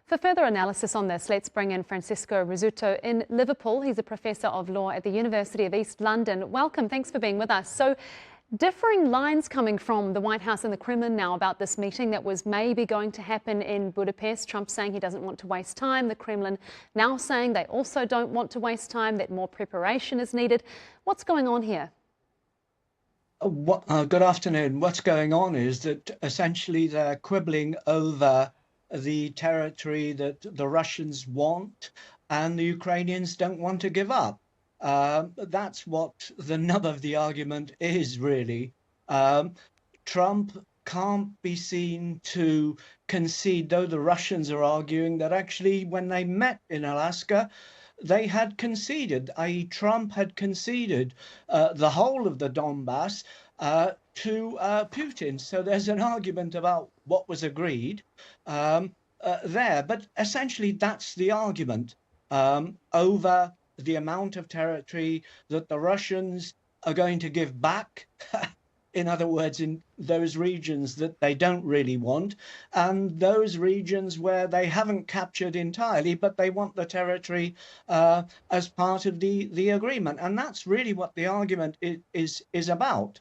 For further analysis on this, let's bring in Francesco Rizzuto in Liverpool. He's a professor of law at the University of East London. Welcome, thanks for being with us. So, differing lines coming from the White House and the Kremlin now about this meeting that was maybe going to happen in Budapest. Trump saying he doesn't want to waste time. The Kremlin now saying they also don't want to waste time, that more preparation is needed. What's going on here? Good afternoon. What's going on is that essentially they're quibbling over the territory that the Russians want and the Ukrainians don't want to give up. That's what the nub of the argument is, really. Trump can't be seen to concede, though the Russians are arguing that actually when they met in Alaska, they had conceded, i.e. Trump had conceded the whole of the Donbass to Putin. So there's an argument about what was agreed there. But essentially, that's the argument over the amount of territory that the Russians are going to give back. In other words, in those regions that they don't really want, and those regions where they haven't captured entirely, but they want the territory as part of the agreement. And that's really what the argument is about.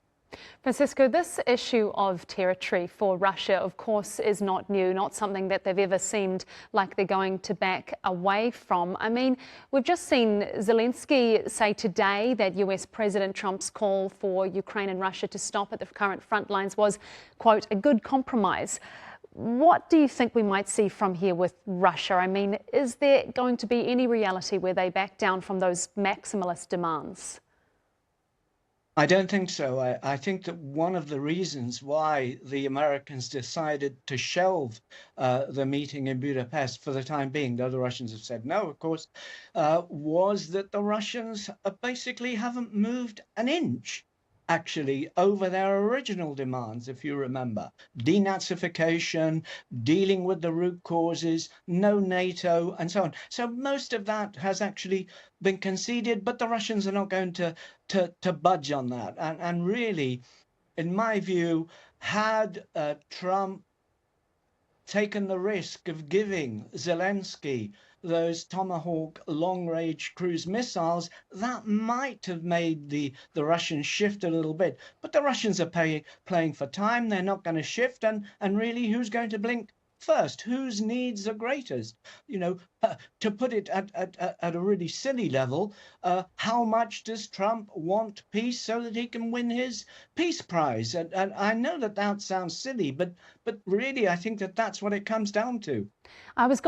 Francisco, this issue of territory for Russia, of course, is not new, not something that they've ever seemed like they're going to back away from. I mean, we've just seen Zelensky say today that US President Trump's call for Ukraine and Russia to stop at the current front lines was, quote, a good compromise. What do you think we might see from here with Russia? I mean, is there going to be any reality where they back down from those maximalist demands? I don't think so. I think that one of the reasons why the Americans decided to shelve the meeting in Budapest for the time being, though the Russians have said no, of course, was that the Russians basically haven't moved an inch, actually, over their original demands, if you remember. Denazification, dealing with the root causes, no NATO, and so on. So most of that has actually been conceded, but the Russians are not going to budge on that. And really, in my view, had Trump taken the risk of giving Zelensky those Tomahawk long-range cruise missiles, that might have made the Russians shift a little bit. But the Russians are playing for time. They're not going to shift. And really, who's going to blink first? Whose needs are greatest? You know, to put it at a really silly level, how much does Trump want peace so that he can win his peace prize? And I know that sounds silly, but really, I think that's what it comes down to. That's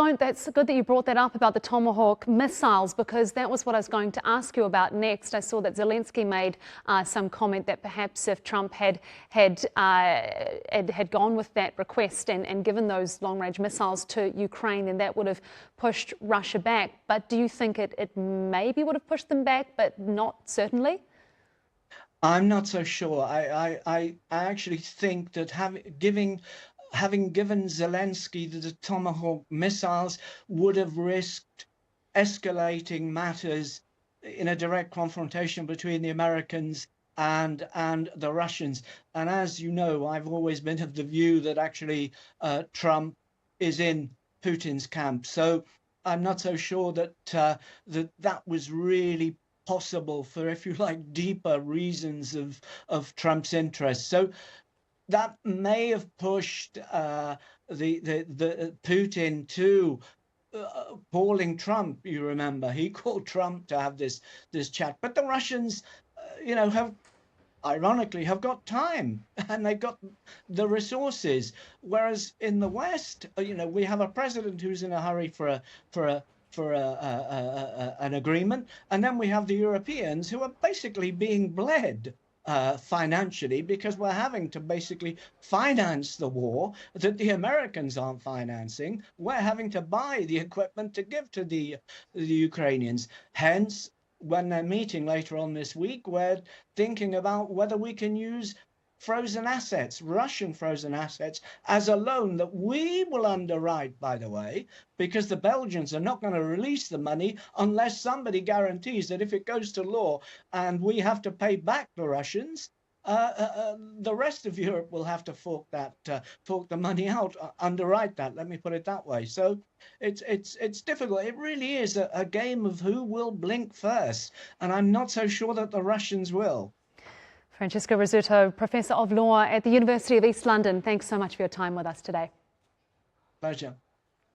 good that you brought that up about the Tomahawk missiles, because that was what I was going to ask you about next. I saw that Zelensky made some comment that perhaps if Trump had gone with that request and given those long-range missiles to Ukraine, then that would have pushed Russia back. But do you think it maybe would have pushed them back, but not certainly? I'm not so sure. I actually think that having given Zelensky the Tomahawk missiles would have risked escalating matters in a direct confrontation between the Americans and the Russians. And as you know, I've always been of the view that actually Trump is in Putin's camp. So I'm not so sure that that was really possible for, if you like, deeper reasons of Trump's interests. So that may have pushed the Putin to calling Trump. You remember, he called Trump to have this chat. But the Russians, have ironically got time and they've got the resources. Whereas in the West, we have a president who's in a hurry for an agreement, and then we have the Europeans who are basically being bled financially, because we're having to basically finance the war that the Americans aren't financing. We're having to buy the equipment to give to the Ukrainians. Hence, when they're meeting later on this week, we're thinking about whether we can use frozen assets, Russian frozen assets, as a loan that we will underwrite, by the way, because the Belgians are not going to release the money unless somebody guarantees that if it goes to law and we have to pay back the Russians, the rest of Europe will have to fork the money out, underwrite that. Let me put it that way. So it's difficult. It really is a game of who will blink first, and I'm not so sure that the Russians will. Francesco Rizzuto, Professor of Law at the University of East London, thanks so much for your time with us today. Pleasure.